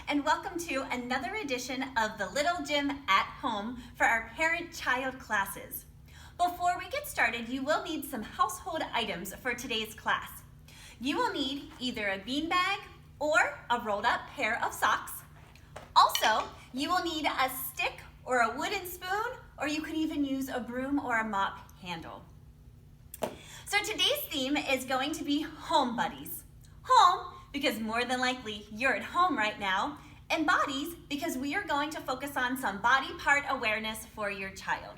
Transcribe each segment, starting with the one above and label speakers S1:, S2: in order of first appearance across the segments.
S1: and welcome to another edition of the Little Gym at Home for our parent-child classes. Before we get started, you will need some household items for today's class. You will need either a beanbag or a rolled up pair of socks. Also, you will need a stick or a wooden spoon, or you could even use a broom or a mop handle. So today's theme is going to be home buddies. Home, because more than likely you're at home right now, and bodies, because we are going to focus on some body part awareness for your child.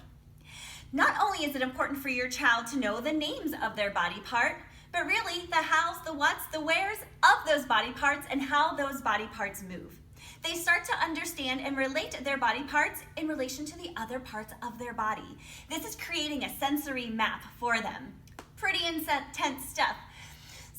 S1: Not only is it important for your child to know the names of their body part, but really the hows, the whats, the wheres of those body parts and how those body parts move. They start to understand and relate their body parts in relation to the other parts of their body. This is creating a sensory map for them. Pretty intense stuff.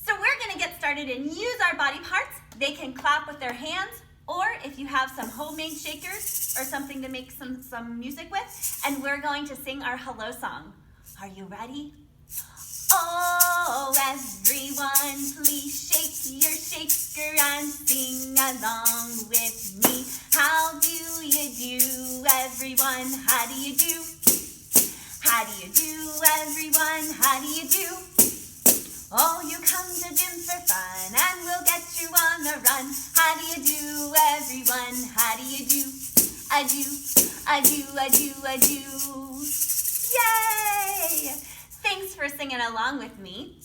S1: So we're gonna get started and use our body parts. They can clap with their hands, or if you have some homemade shakers or something to make some music with, and we're going to sing our hello song. Are you ready? Oh, everyone, please shake your shaker and sing along with me. How do you do, everyone? How do you do? How do you do, everyone? How do you do? Oh, you come to gym for fun, and we'll get you on the run. How do you do, everyone? How do you do? I do, I do, I do, I do. Yay! Thanks for singing along with me.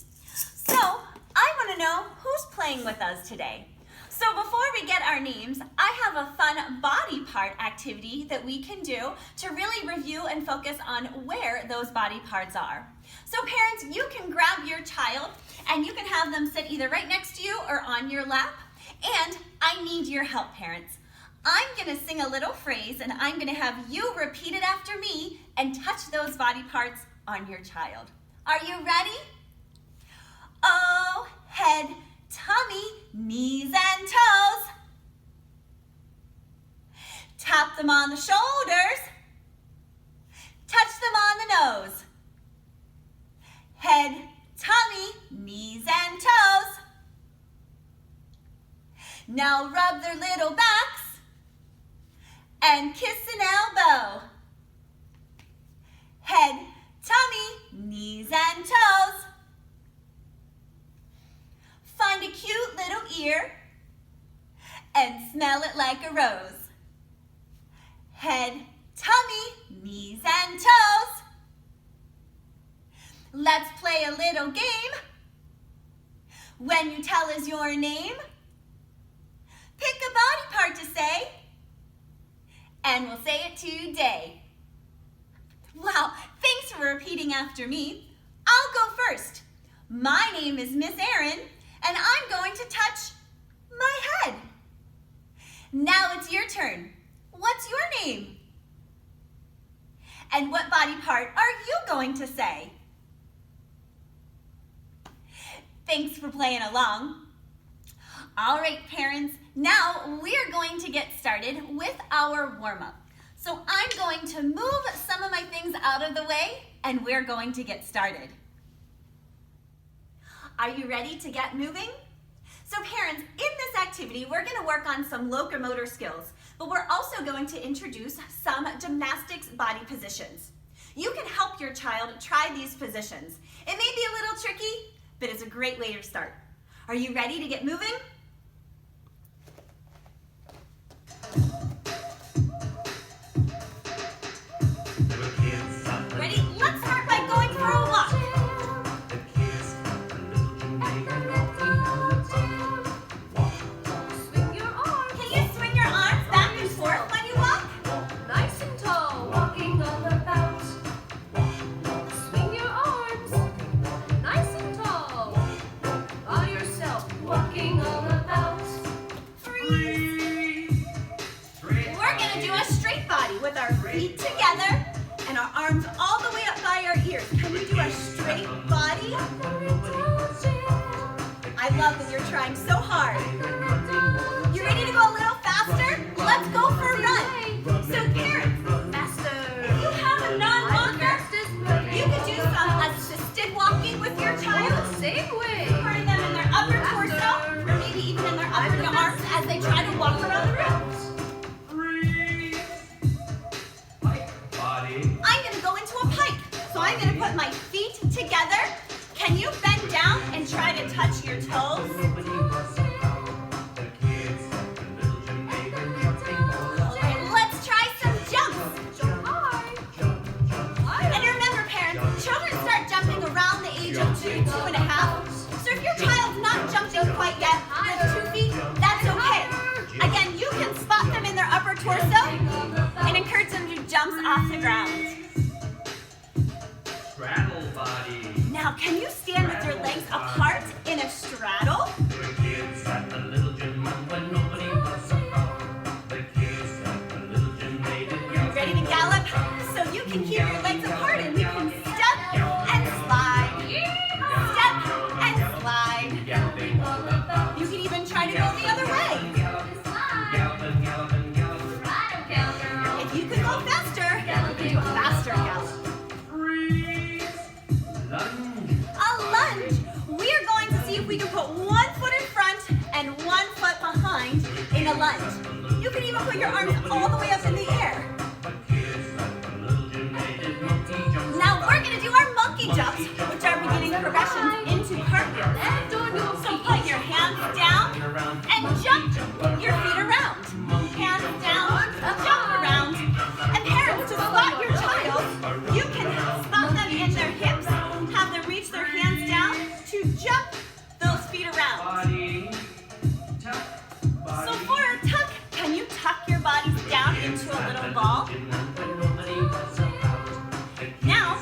S1: So, I want to know who's playing with us today. So before we get our names, I have a fun body part activity that we can do to really review and focus on where those body parts are. So parents, you can grab your child and you can have them sit either right next to you or on your lap. And I need your help, parents. I'm gonna sing a little phrase and I'm gonna have you repeat it after me and touch those body parts on your child. Are you ready? Oh, head, tummy, knees and toes. Tap them on the shoulders. Touch them on the nose. Head, tummy, knees and toes. Now rub their little backs and kiss an elbow. Head, tummy, knees and toes. Find a cute little ear and smell it like a rose. Head, tummy, knees and toes. Let's play a little game. When you tell us your name, pick a body part to say, and we'll say it today. Wow, thanks for repeating after me. I'll go first. My name is Miss Erin, and I'm going to touch my head. Now it's your turn. What's your name? And what body part are you going to say? Thanks for playing along. All right, parents, now we're going to get started with our warm-up. So I'm going to move some of my things out of the way, and we're going to get started. Are you ready to get moving? So parents, in this activity, we're going to work on some locomotor skills, but we're also going to introduce some gymnastics body positions. You can help your child try these positions. It may be a little tricky, but it's a great way to start. Are you ready to get moving? Ready? Let's start by going for a walk. Swing your arms. Can you swing your arms back and forth when you walk?
S2: Nice and tall, walking all about. Swing your arms. Nice and tall. By yourself, walking all about.
S1: Freeze. We're going to do a straight body with our feet together and our arms all the way up by our ears. Can you do a straight body? I love that you're trying so hard. You ready to go a little faster? Let's go for a run. So parents, faster. You have a non-walker. You could do some assisted walking with your child.
S2: Same way.
S1: Putting them in their upper torso, or maybe even in their upper arms as they try to walk around with my feet together. Can you bend down and try to touch your toes? Let's try some jumps. And remember, parents, children start jumping around the age of 2, 2.5. So if your child's not jumping quite yet with 2 feet, that's okay. Again, you can spot them in their upper torso and encourage them to jump off the ground.
S3: Straddle body.
S1: Now, can you stand with your legs apart in a straddle?
S3: The kids at the little gym when nobody was around. The kids at the little gym made it yell.
S1: Ready to gallop? So you can keep your legs apart and we can step and slide. Step and slide. You can even try to go the other way. If you could go faster, you can do a faster gallop. A lunge. We are going to see if we can put 1 foot in front and 1 foot behind in a lunge. You can even put your arms all the way up in the air. Now we're going to do our monkey jumps, which are beginning progressions into cartwheels. So put your hands down and jump your feet around. Hands down, jump around. And parents, to spot your child, you can spot them in their hips. Have them reach their hands down to jump those feet around. So for a tuck, can you tuck your bodies down into a little ball? Now,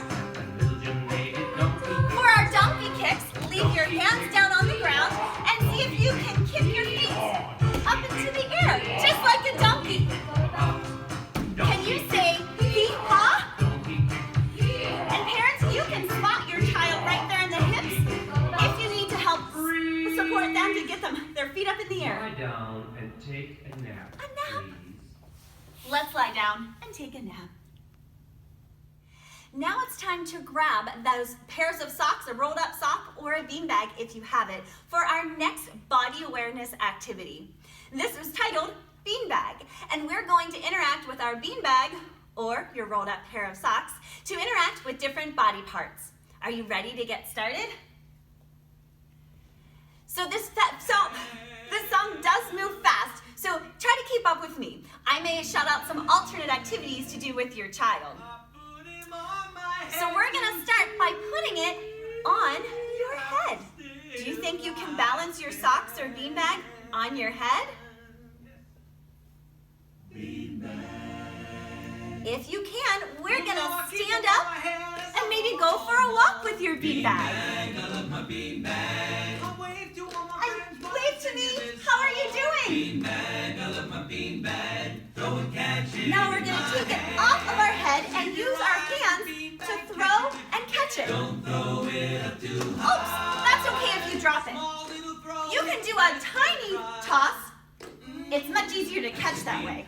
S1: for our donkey kicks, leave your hands down on the ground and see if you can kick your feet up into the air, just like a donkey. Can you say hee-haw? And parents, you can spot your child right there in the hips if you need to help support them to get their feet up in the air.
S3: Lie down and take a nap.
S1: A nap.
S3: Please.
S1: Let's lie down and take a nap. Now it's time to grab those pairs of socks, a rolled up sock or a beanbag if you have it, for our next body awareness activity. This is titled Beanbag, and we're going to interact with our beanbag or your rolled up pair of socks to interact with different body parts. Are you ready to get started? So this song does move fast, so try to keep up with me. I may shout out some alternate activities to do with your child. So we're gonna start by putting it on your head. Do you think you can balance your socks or beanbag on your head? If you can, we're gonna stand up and maybe go for a walk with your beanbag. And wave to me. How are you doing? Now we're gonna take it off of our head and use our hands to throw and catch it. Oops, that's okay if you drop it. You can do a tiny toss. It's much easier to catch that way.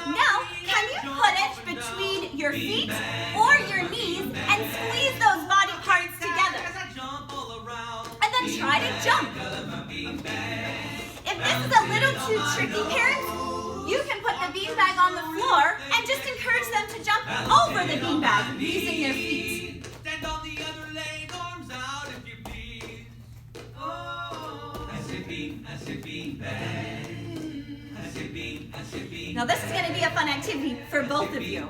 S1: Now, can you put it between your feet or your knees and squeeze those body parts together? And then try to jump. If this is a little too tricky, parents, you can put the beanbag on the floor and just encourage them to jump over the beanbag using their feet.
S4: Stand on the other leg, arms out if you please. Oh, I say beanbag.
S1: Now this is going to be a fun activity for both of you.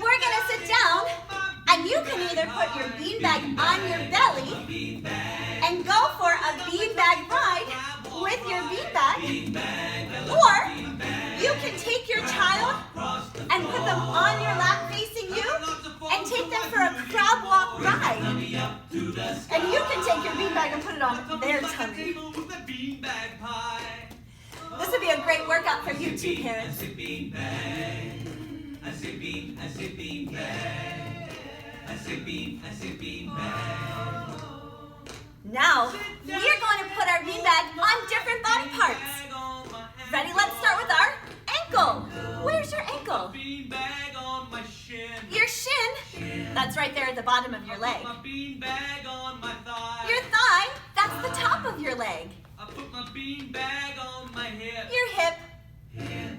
S1: We're going to sit down and you can either put your beanbag on your belly and go for a beanbag ride with your beanbag, or you can take your child and put them on your lap facing you and take them for a crab walk ride. And you can take your beanbag and put it on their tummy. This would be a great workout for you too, parents. Now, we are going to put our beanbag on different body parts. Ready? Let's start with our ankle. Where's your ankle?
S4: Beanbag on my shin.
S1: Your shin That's right there at the bottom of your leg.
S4: I put my beanbag on my thigh.
S1: Your thigh, that's the top of your leg.
S4: I put my beanbag on my hip.
S1: Your hip,
S4: Hip.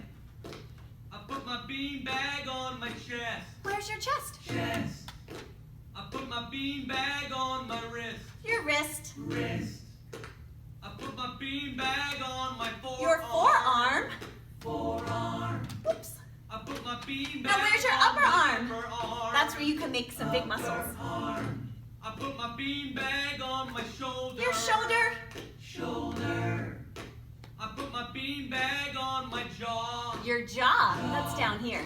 S4: I put my beanbag on my chest.
S1: where's your chest?
S4: Chest. I put my beanbag on my wrist.
S1: Your wrist,
S4: Wrist. I put my beanbag on my forearm.
S1: your forearm.
S4: Forearm.
S1: Oops.
S4: I put my beanbag
S1: Now where's your
S4: on
S1: upper
S4: my
S1: arm?
S4: upper arm.
S1: That's where you can make some big muscles.
S4: Arm. I put my beanbag on my shoulder.
S1: Your shoulder,
S4: Shoulder. I put my beanbag on my jaw.
S1: your jaw, that's down here.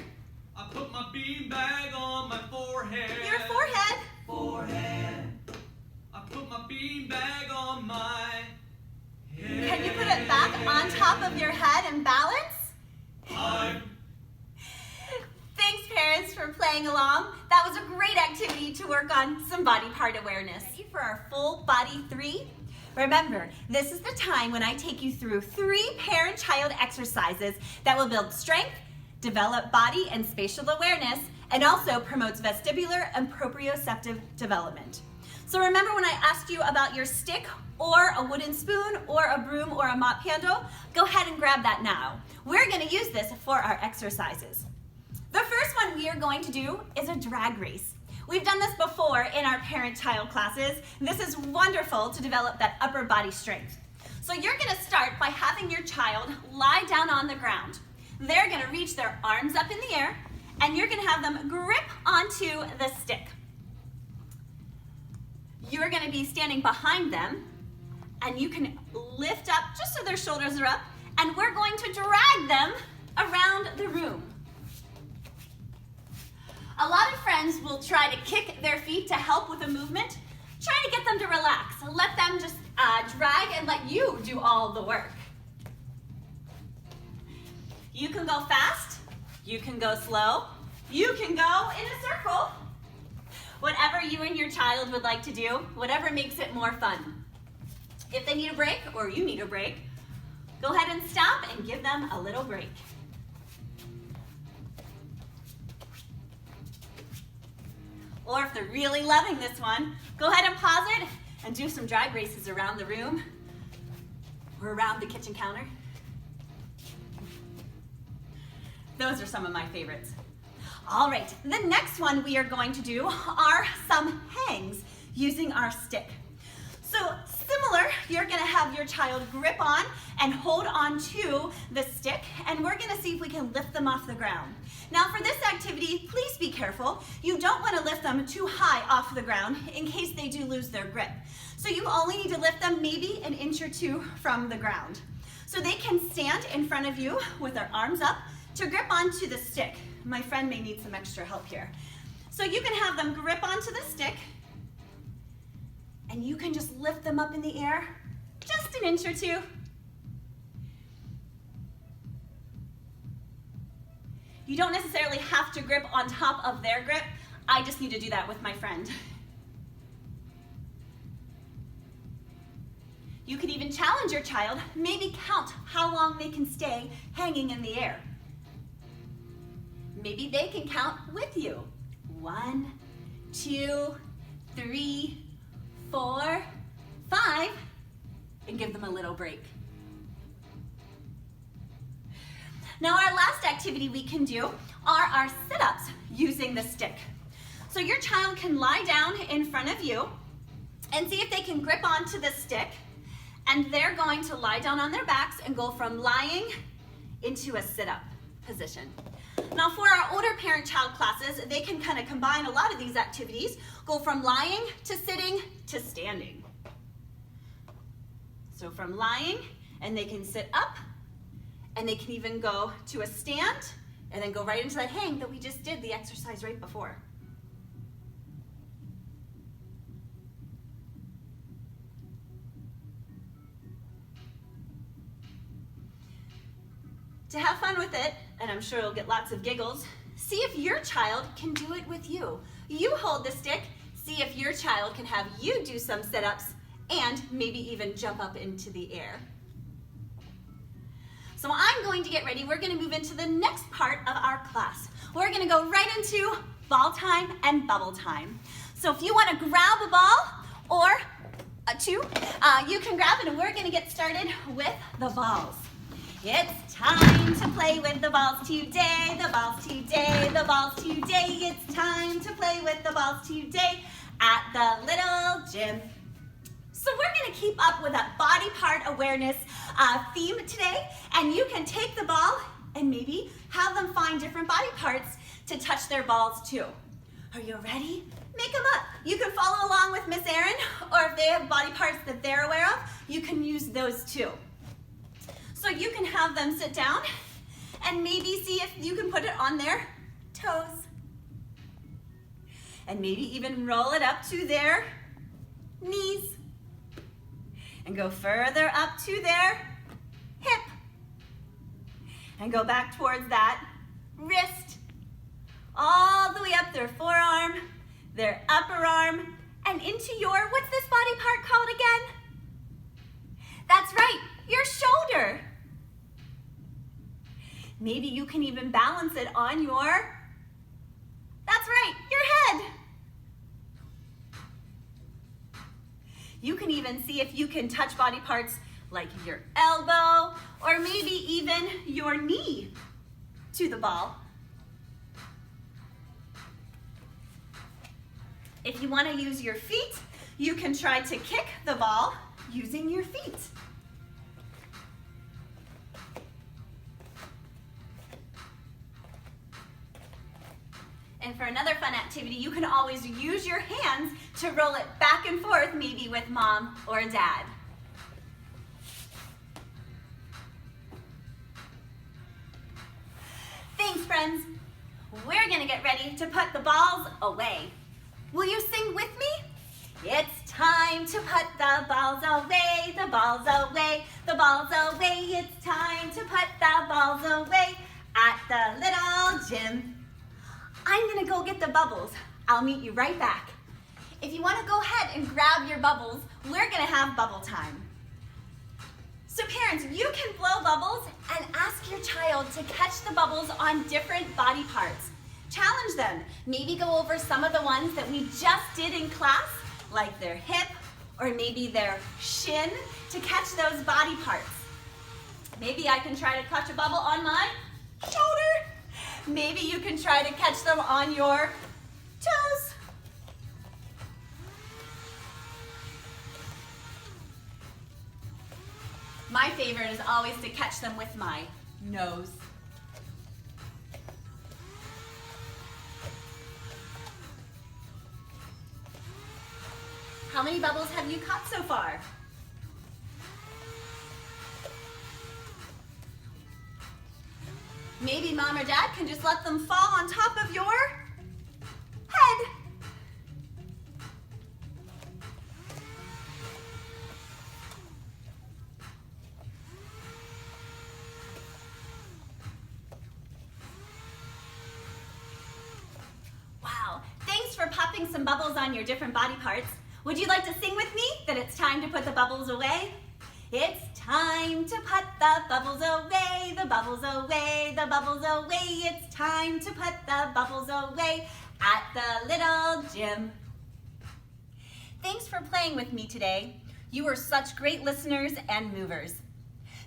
S4: I put my beanbag on my forehead.
S1: Your forehead,
S4: Forehead. I put my beanbag on my head.
S1: can you put it back on top of your head and balance? Thanks, parents, for playing along. That was a great activity to work on some body part awareness. Ready for our full body 3? Remember, this is the time when I take you through 3 parent-child exercises that will build strength, develop body and spatial awareness, and also promotes vestibular and proprioceptive development. So remember when I asked you about your stick or a wooden spoon or a broom or a mop handle? Go ahead and grab that now. We're going to use this for our exercises. The first one we are going to do is a drag race. We've done this before in our parent-child classes. This is wonderful to develop that upper body strength. So you're going to start by having your child lie down on the ground. They're going to reach their arms up in the air, and you're going to have them grip onto the stick. You're going to be standing behind them, and you can lift up just so their shoulders are up, and we're going to drag them around the room. A lot of friends will try to kick their feet to help with the movement. Try to get them to relax. Let them just drag and let you do all the work. You can go fast. You can go slow. You can go in a circle. Whatever you and your child would like to do, whatever makes it more fun. If they need a break or you need a break, go ahead and stop and give them a little break. Or if they're really loving this one, go ahead and pause it and do some drag races around the room or around the kitchen counter. Those are some of my favorites. All right, the next one we are going to do are some hangs using our stick. So similar, you're gonna have your child grip on and hold on to the stick, and we're gonna see if we can lift them off the ground. Now for this activity, please be careful. You don't wanna lift them too high off the ground in case they do lose their grip. So you only need to lift them maybe an inch or 2 from the ground. So they can stand in front of you with their arms up to grip onto the stick. My friend may need some extra help here. So you can have them grip onto the stick, and you can just lift them up in the air just an inch or 2. You don't necessarily have to grip on top of their grip. I just need to do that with my friend. You can even challenge your child, maybe count how long they can stay hanging in the air. Maybe they can count with you. 1, 2, 3, 4, 5, and give them a little break. Now our last activity we can do are our sit-ups using the stick. So your child can lie down in front of you and see if they can grip onto the stick, and they're going to lie down on their backs and go from lying into a sit-up position. Now for our older parent-child classes, they can kind of combine a lot of these activities, go from lying to sitting to standing. So from lying, and they can sit up, and they can even go to a stand, and then go right into that hang that we just did the exercise right before. To have fun with it, and I'm sure you'll get lots of giggles, see if your child can do it with you. You hold the stick, see if your child can have you do some sit-ups and maybe even jump up into the air. So I'm going to get ready. We're going to move into the next part of our class. We're going to go right into ball time and bubble time. So if you want to grab a ball or two, you can grab it, and we're going to get started with the balls. It's time to play with the balls today, the balls today, the balls today. It's time to play with the balls today at the little gym. So we're going to keep up with that body part awareness theme today, and you can take the ball and maybe have them find different body parts to touch their balls too. Are you ready? Make them up. You can follow along with Miss Erin, or if they have body parts that they're aware of, you can use those too. So you can have them sit down and maybe see if you can put it on their toes. And maybe even roll it up to their knees. And go further up to their hip. And go back towards that wrist. All the way up their forearm, their upper arm, and into your, what's this body part called again? That's right, your shoulder. Maybe you can even balance it on your, that's right, your head. You can even see if you can touch body parts like your elbow or maybe even your knee to the ball. If you want to use your feet, you can try to kick the ball using your feet. And for another fun activity, you can always use your hands to roll it back and forth, maybe with mom or dad. Thanks, friends. We're gonna get ready to put the balls away. Will you sing with me? It's time to put the balls away, the balls away, the balls away. It's time to put the balls away at the little gym. I'm gonna go get the bubbles. I'll meet you right back. If you wanna go ahead and grab your bubbles, we're gonna have bubble time. So parents, you can blow bubbles and ask your child to catch the bubbles on different body parts. Challenge them. Maybe go over some of the ones that we just did in class, like their hip or maybe their shin, to catch those body parts. Maybe I can try to catch a bubble on my shoulder. Maybe you can try to catch them on your toes. My favorite is always to catch them with my nose. How many bubbles have you caught so far? Maybe mom or dad can just let them fall on top of your head. Wow, thanks for popping some bubbles on your different body parts. Would you like to sing with me that it's time to put the bubbles away? It's time to put the bubbles away, the bubbles away, the bubbles away. It's time to put the bubbles away at the little gym. Thanks for playing with me today. You are such great listeners and movers.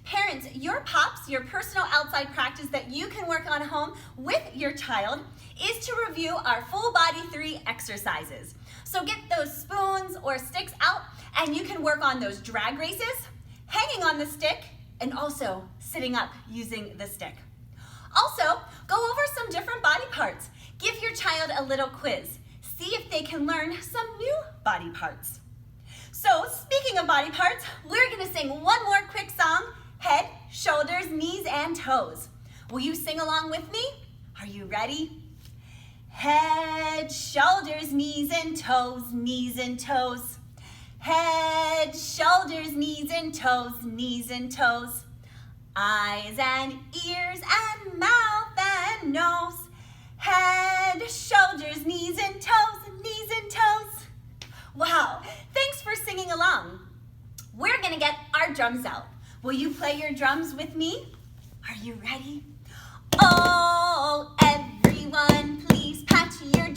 S1: Parents, your POPs, your personal outside practice that you can work on at home with your child, is to review our full body 3 exercises. So get those spoons or sticks out and you can work on those drag races, hanging on the stick, and also sitting up using the stick. Also, go over some different body parts. Give your child a little quiz. See if they can learn some new body parts. So, speaking of body parts, we're gonna sing one more quick song, head, shoulders, knees, and toes. Will you sing along with me? Are you ready? Head, shoulders, knees, and toes, knees and toes. Head, shoulders, knees and toes, knees and toes. Eyes and ears and mouth and nose. Head, shoulders, knees and toes, knees and toes. Wow, thanks for singing along. We're gonna get our drums out. Will you play your drums with me? Are you ready? Oh, everyone, please pat your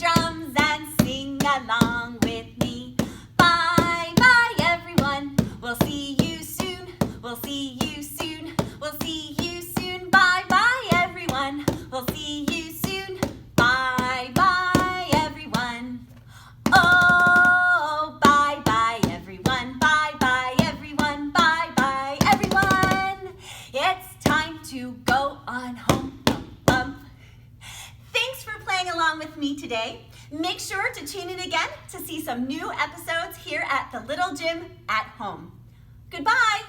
S1: along with me. Bye bye everyone. We'll see you soon. We'll see you soon. We'll see you soon. Bye bye everyone. We'll see you soon. Bye bye everyone. Oh, bye bye everyone. Bye bye everyone. Bye bye everyone. It's time to go on home. Thanks for playing along with me today. Make sure to tune in again to see some new episodes here at the Little Gym at Home. Goodbye.